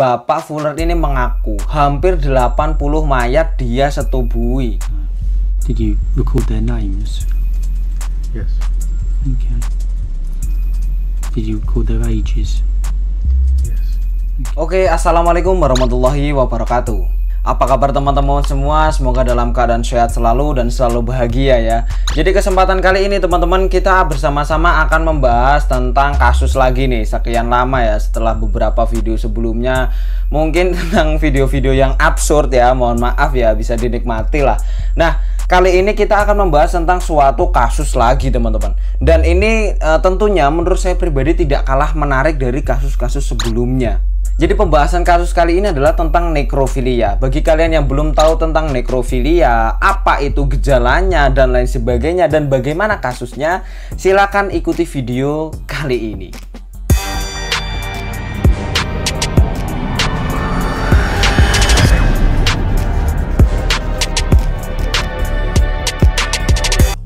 Bapak Fuller ini mengaku hampir 80 mayat dia setubui. Did you record their names? Yes. Okay. Did you record their ages? Yes. Oke, assalamualaikum warahmatullahi wabarakatuh. Apa kabar teman-teman semua? Semoga dalam keadaan sehat selalu dan selalu bahagia ya. Jadi kesempatan kali ini teman-teman, kita bersama-sama akan membahas tentang kasus lagi nih. Sekian lama ya, setelah beberapa video sebelumnya mungkin tentang video-video yang absurd ya. Mohon maaf ya, bisa dinikmati lah. Nah, kali ini kita akan membahas tentang suatu kasus lagi teman-teman. Dan ini tentunya menurut saya pribadi tidak kalah menarik dari kasus-kasus sebelumnya. Jadi pembahasan kasus kali ini adalah tentang nekrofilia. Bagi kalian yang belum tahu tentang nekrofilia, apa itu gejalanya dan lain sebagainya dan bagaimana kasusnya, silakan ikuti video kali ini.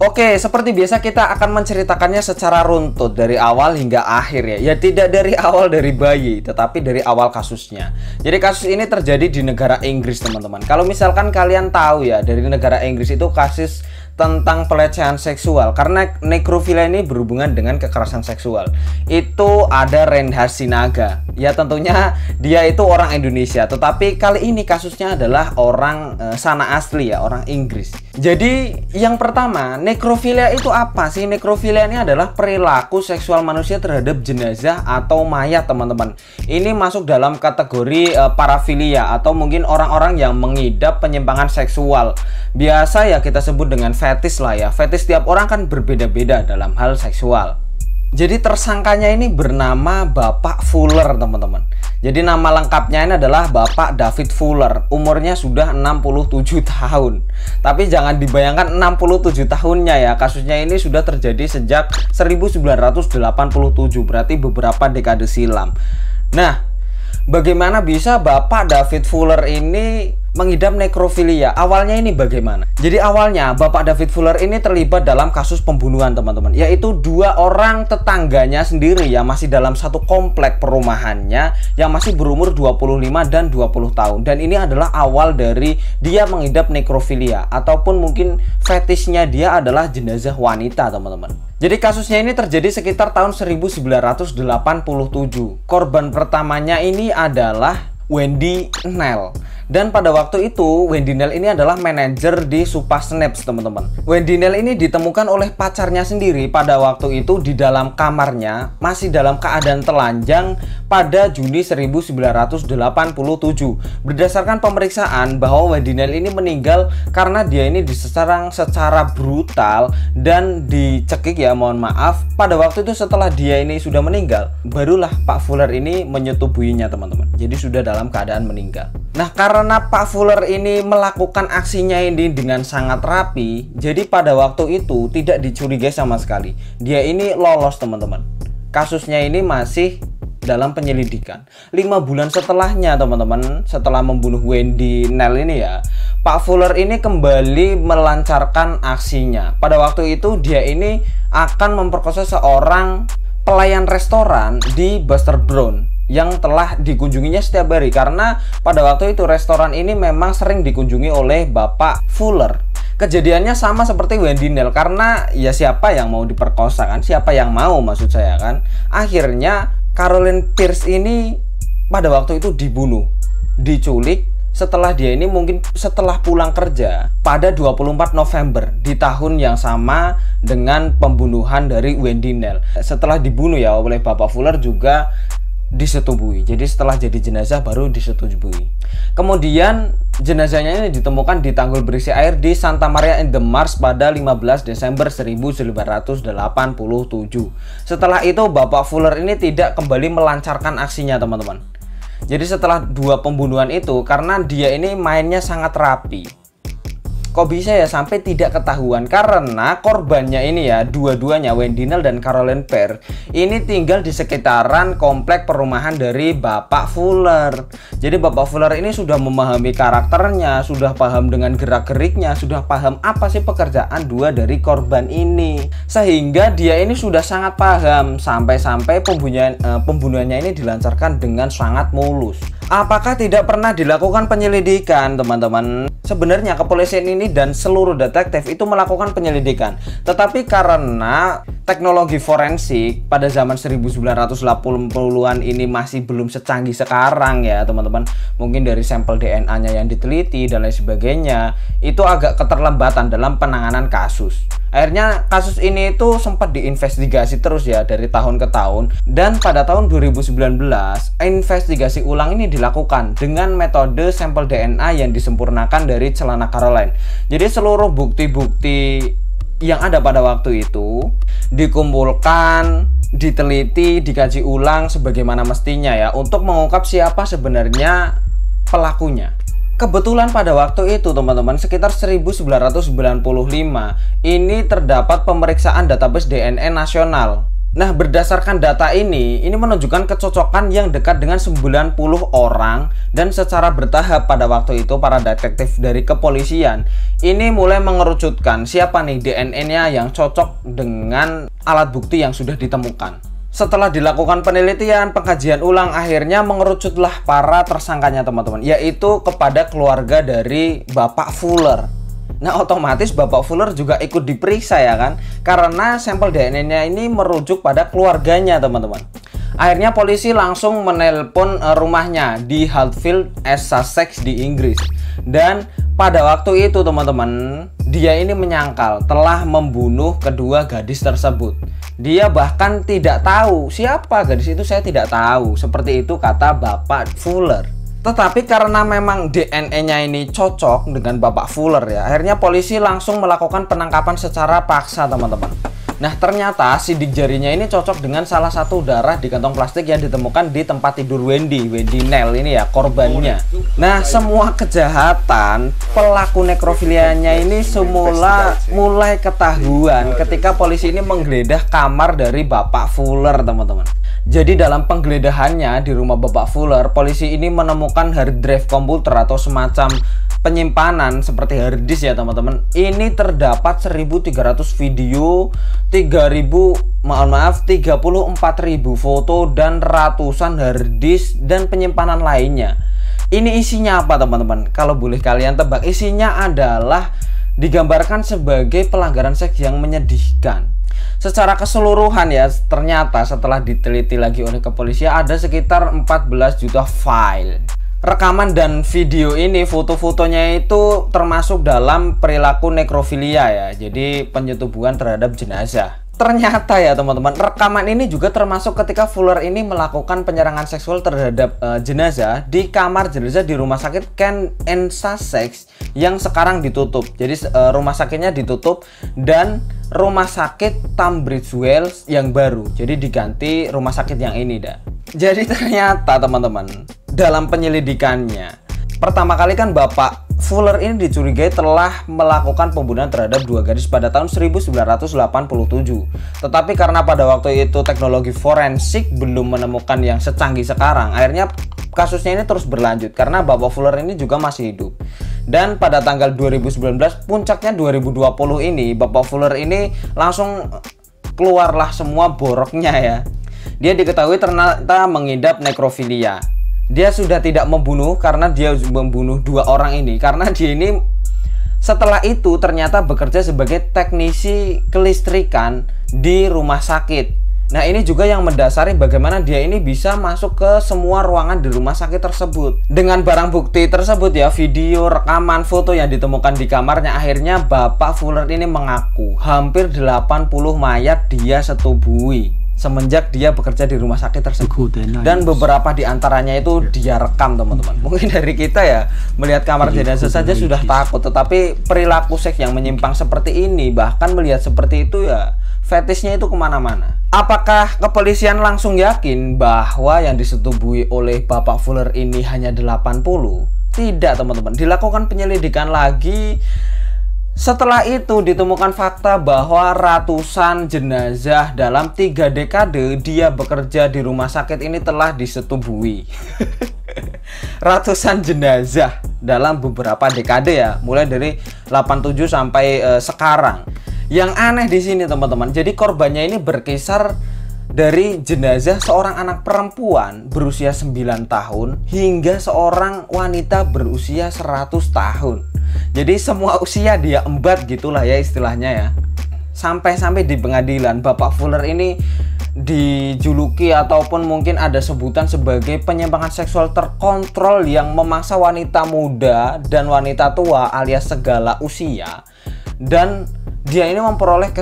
Oke, seperti biasa kita akan menceritakannya secara runtut dari awal hingga akhir ya. Ya tidak dari awal dari bayi, tetapi dari awal kasusnya. Jadi kasus ini terjadi di negara Inggris teman-teman. Kalau misalkan kalian tahu ya, dari negara Inggris itu kasus tentang pelecehan seksual, karena nekrofilia ini berhubungan dengan kekerasan seksual. Itu ada Reinhard Sinaga. Ya tentunya dia itu orang Indonesia, tetapi kali ini kasusnya adalah orang sana asli ya, orang Inggris. Jadi yang pertama, nekrofilia itu apa sih? Nekrofilia ini adalah perilaku seksual manusia terhadap jenazah atau mayat teman-teman. Ini masuk dalam kategori parafilia atau mungkin orang-orang yang mengidap penyimpangan seksual. Biasa ya kita sebut dengan fetis lah ya. Fetis tiap orang kan berbeda-beda dalam hal seksual. Jadi tersangkanya ini bernama Bapak Fuller teman-teman. Jadi nama lengkapnya ini adalah Bapak David Fuller. Umurnya sudah 67 tahun. Tapi jangan dibayangkan 67 tahunnya ya. Kasusnya ini sudah terjadi sejak 1987. Berarti beberapa dekade silam. Nah, bagaimana bisa Bapak David Fuller ini mengidap nekrofilia? Awalnya ini bagaimana? Jadi awalnya Bapak David Fuller ini terlibat dalam kasus pembunuhan teman-teman, yaitu dua orang tetangganya sendiri ya, masih dalam satu komplek perumahannya yang masih berumur 25 dan 20 tahun. Dan ini adalah awal dari dia mengidap nekrofilia, ataupun mungkin fetisnya dia adalah jenazah wanita teman-teman. Jadi kasusnya ini terjadi sekitar tahun 1987. Korban pertamanya ini adalah Wendy Nell. Dan pada waktu itu Wendy Nell ini adalah manajer di Supa Snaps teman-teman. Wendy Nell ini ditemukan oleh pacarnya sendiri pada waktu itu di dalam kamarnya, masih dalam keadaan telanjang pada Juni 1987. Berdasarkan pemeriksaan bahwa Wendy Nell ini meninggal karena dia ini diserang secara brutal dan dicekik ya, mohon maaf. Pada waktu itu setelah dia ini sudah meninggal, barulah Pak Fuller ini menyetubuinya teman-teman. Jadi sudah dalam keadaan meninggal. Nah, karena Pak Fuller ini melakukan aksinya ini dengan sangat rapi, jadi pada waktu itu tidak dicurigai sama sekali. Dia ini lolos teman-teman. Kasusnya ini masih dalam penyelidikan. 5 bulan setelahnya teman-teman, setelah membunuh Wendy Nell ini ya, Pak Fuller ini kembali melancarkan aksinya. Pada waktu itu dia ini akan memperkosa seorang pelayan restoran di Buster Brown yang telah dikunjunginya setiap hari, karena pada waktu itu restoran ini memang sering dikunjungi oleh Bapak Fuller. Kejadiannya sama seperti Wendy Nell, karena ya siapa yang mau diperkosa kan, siapa yang mau maksud saya kan. Akhirnya Caroline Pierce ini pada waktu itu dibunuh, diculik setelah dia ini mungkin setelah pulang kerja pada 24 November di tahun yang sama dengan pembunuhan dari Wendy Nell. Setelah dibunuh ya oleh Bapak Fuller juga disetubui. Jadi setelah jadi jenazah baru disetubui. Kemudian jenazahnya ini ditemukan di tanggul berisi air di Santa Maria in the Marsh pada 15 Desember 1987. Setelah itu Bapak Fuller ini tidak kembali melancarkan aksinya teman-teman. Jadi setelah dua pembunuhan itu, karena dia ini mainnya sangat rapi, Kok bisa ya sampai tidak ketahuan? Karena korbannya ini ya, dua-duanya Wendy Nell dan Caroline Pear ini tinggal di sekitaran komplek perumahan dari Bapak Fuller. Jadi Bapak Fuller ini sudah memahami karakternya, sudah paham dengan gerak-geriknya, sudah paham apa sih pekerjaan dua dari korban ini. Sehingga dia ini sudah sangat paham, sampai-sampai pembunuhannya ini dilancarkan dengan sangat mulus. Apakah tidak pernah dilakukan penyelidikan, teman-teman? Sebenarnya kepolisian ini dan seluruh detektif itu melakukan penyelidikan, tetapi karena teknologi forensik pada zaman 1980-an ini masih belum secanggih sekarang ya, teman-teman. Mungkin dari sampel DNA-nya yang diteliti dan lain sebagainya, itu agak keterlambatan dalam penanganan kasus. Akhirnya kasus ini itu sempat diinvestigasi terus ya dari tahun ke tahun, dan pada tahun 2019 investigasi ulang ini dilakukan dengan metode sampel DNA yang disempurnakan dari celana Caroline. Jadi seluruh bukti-bukti yang ada pada waktu itu dikumpulkan, diteliti, dikaji ulang sebagaimana mestinya ya, untuk mengungkap siapa sebenarnya pelakunya. Kebetulan pada waktu itu, teman-teman, sekitar 1995 ini terdapat pemeriksaan database DNA nasional. Nah, berdasarkan data ini menunjukkan kecocokan yang dekat dengan 90 orang, dan secara bertahap pada waktu itu para detektif dari kepolisian ini mulai mengerucutkan siapa nih DNA-nya yang cocok dengan alat bukti yang sudah ditemukan. Setelah dilakukan penelitian, pengkajian ulang, akhirnya mengerucutlah para tersangkanya, teman-teman, yaitu kepada keluarga dari Bapak Fuller. Nah, otomatis Bapak Fuller juga ikut diperiksa ya kan, karena sampel DNA-nya ini merujuk pada keluarganya, teman-teman. Akhirnya polisi langsung menelpon rumahnya di Hatfield, Sussex di Inggris. Dan pada waktu itu, teman-teman, dia ini menyangkal telah membunuh kedua gadis tersebut. Dia bahkan tidak tahu siapa gadis itu, saya tidak tahu. Seperti itu kata Bapak Fuller. Tetapi karena memang DNA-nya ini cocok dengan Bapak Fuller ya, akhirnya polisi langsung melakukan penangkapan secara paksa, teman-teman. Nah, ternyata sidik jarinya ini cocok dengan salah satu darah di kantong plastik yang ditemukan di tempat tidur Wendy Nell ini ya, korbannya. Nah, semua kejahatan pelaku nekrofilianya ini semula mulai ketahuan ketika polisi ini menggeledah kamar dari Bapak Fuller, teman-teman. Jadi dalam penggeledahannya di rumah Bapak Fuller, polisi ini menemukan hard drive komputer atau semacam penyimpanan seperti hard disk ya, teman-teman. Ini terdapat 1.300 video, 34.000 foto, dan ratusan hard disk dan penyimpanan lainnya. Ini isinya apa, teman-teman? Kalau boleh kalian tebak, isinya adalah digambarkan sebagai pelanggaran seks yang menyedihkan. Secara keseluruhan ya, ternyata setelah diteliti lagi oleh kepolisian ada sekitar 14 juta file. Rekaman dan video ini, foto-fotonya itu termasuk dalam perilaku nekrofilia ya, jadi penyetubuhan terhadap jenazah. Ternyata ya, teman-teman, rekaman ini juga termasuk ketika Fuller ini melakukan penyerangan seksual terhadap jenazah di kamar jenazah di rumah sakit Kent and Sussex yang sekarang ditutup. Jadi rumah sakitnya ditutup dan rumah sakit Tunbridge Wells yang baru, jadi diganti rumah sakit yang ini dah. Jadi ternyata, teman-teman, dalam penyelidikannya, pertama kali kan Bapak Fuller ini dicurigai telah melakukan pembunuhan terhadap dua gadis pada tahun 1987. Tetapi karena pada waktu itu teknologi forensik belum menemukan yang secanggih sekarang, akhirnya kasusnya ini terus berlanjut karena Bapak Fuller ini juga masih hidup. Dan pada tanggal 2019, puncaknya 2020 ini, Bapak Fuller ini langsung keluarlah semua boroknya ya. Dia diketahui ternyata mengidap nekrofilia. Dia sudah tidak membunuh karena dia membunuh dua orang ini, karena dia ini setelah itu ternyata bekerja sebagai teknisi kelistrikan di rumah sakit. Nah, ini juga yang mendasari bagaimana dia ini bisa masuk ke semua ruangan di rumah sakit tersebut. Dengan barang bukti tersebut ya, video, rekaman, foto yang ditemukan di kamarnya, akhirnya Bapak Fuller ini mengaku hampir 80 mayat dia setubui semenjak dia bekerja di rumah sakit tersebut. Dan beberapa di antaranya itu dia rekam, teman-teman. Mungkin dari kita ya melihat kamar jenazah saja sudah takut, tetapi perilaku seks yang menyimpang seperti ini, bahkan melihat seperti itu ya, fetishnya itu kemana-mana. Apakah kepolisian langsung yakin bahwa yang disetubui oleh Bapak Fuller ini hanya 80? Tidak, teman-teman. Dilakukan penyelidikan lagi, Setelah itu ditemukan fakta bahwa ratusan jenazah dalam 3 dekade dia bekerja di rumah sakit ini telah disetubui. Ratusan jenazah dalam beberapa dekade ya, mulai dari 87 sampai sekarang. Yang aneh di sini teman-teman, jadi korbannya ini berkisar dari jenazah seorang anak perempuan berusia 9 tahun hingga seorang wanita berusia 100 tahun. Jadi semua usia dia embat gitulah ya istilahnya ya. Sampai-sampai di pengadilan Bapak Fuller ini dijuluki ataupun mungkin ada sebutan sebagai penyimpangan seksual terkontrol yang memaksa wanita muda dan wanita tua alias segala usia, dan dia ini memperoleh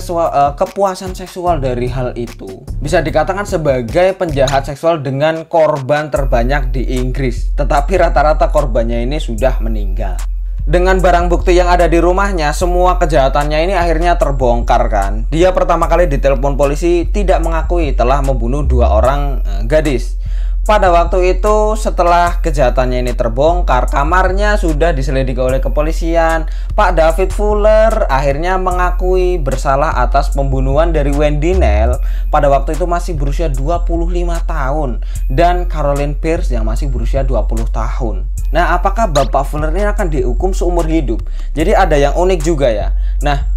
kepuasan seksual dari hal itu. Bisa dikatakan sebagai penjahat seksual dengan korban terbanyak di Inggris. Tetapi rata-rata korbannya ini sudah meninggal. Dengan barang bukti yang ada di rumahnya, semua kejahatannya ini akhirnya terbongkar kan. Dia pertama kali ditelepon polisi tidak mengakui telah membunuh 2 orang gadis. Pada waktu itu setelah kejahatannya ini terbongkar, kamarnya sudah diselidiki oleh kepolisian. Pak David Fuller akhirnya mengakui bersalah atas pembunuhan dari Wendy Nell pada waktu itu masih berusia 25 tahun dan Caroline Pierce yang masih berusia 20 tahun. Nah, apakah Bapak Fuller ini akan dihukum seumur hidup? Jadi ada yang unik juga ya. Nah,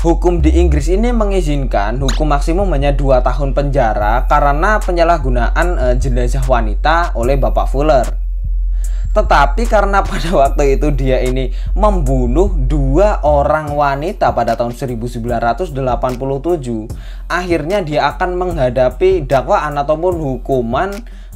hukum di Inggris ini mengizinkan hukum maksimum hanya 2 tahun penjara karena penyalahgunaan jenazah wanita oleh Bapak Fuller. Tetapi karena pada waktu itu dia ini membunuh 2 orang wanita pada tahun 1987, akhirnya dia akan menghadapi dakwaan ataupun hukuman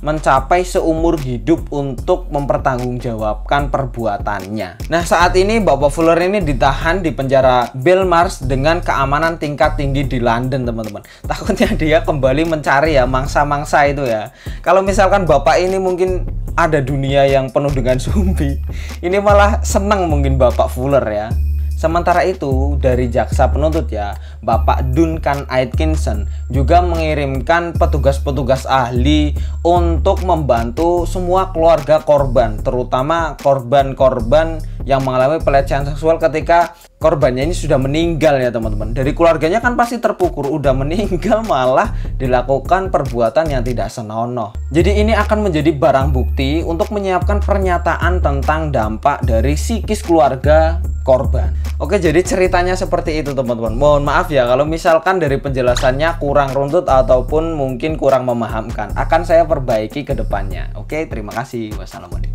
mencapai seumur hidup untuk mempertanggungjawabkan perbuatannya. Nah, saat ini Bapak Fuller ini ditahan di penjara Belmarsh dengan keamanan tingkat tinggi di London, teman-teman. Takutnya dia kembali mencari ya mangsa-mangsa itu ya. Kalau misalkan Bapak ini mungkin ada dunia yang penuh dengan zombie, ini malah senang mungkin Bapak Fuller ya. Sementara itu dari jaksa penuntut ya, Bapak Duncan Atkinson juga mengirimkan petugas-petugas ahli untuk membantu semua keluarga korban, terutama korban-korban yang mengalami pelecehan seksual ketika korbannya ini sudah meninggal ya teman-teman. Dari keluarganya kan pasti terpukul, udah meninggal malah dilakukan perbuatan yang tidak senonoh. Jadi ini akan menjadi barang bukti untuk menyiapkan pernyataan tentang dampak dari psikis keluarga korban. Oke, jadi ceritanya seperti itu teman-teman. Mohon maaf ya kalau misalkan dari penjelasannya kurang runtut ataupun mungkin kurang memahamkan. Akan saya perbaiki ke depannya. Oke, terima kasih. Wassalamualaikum.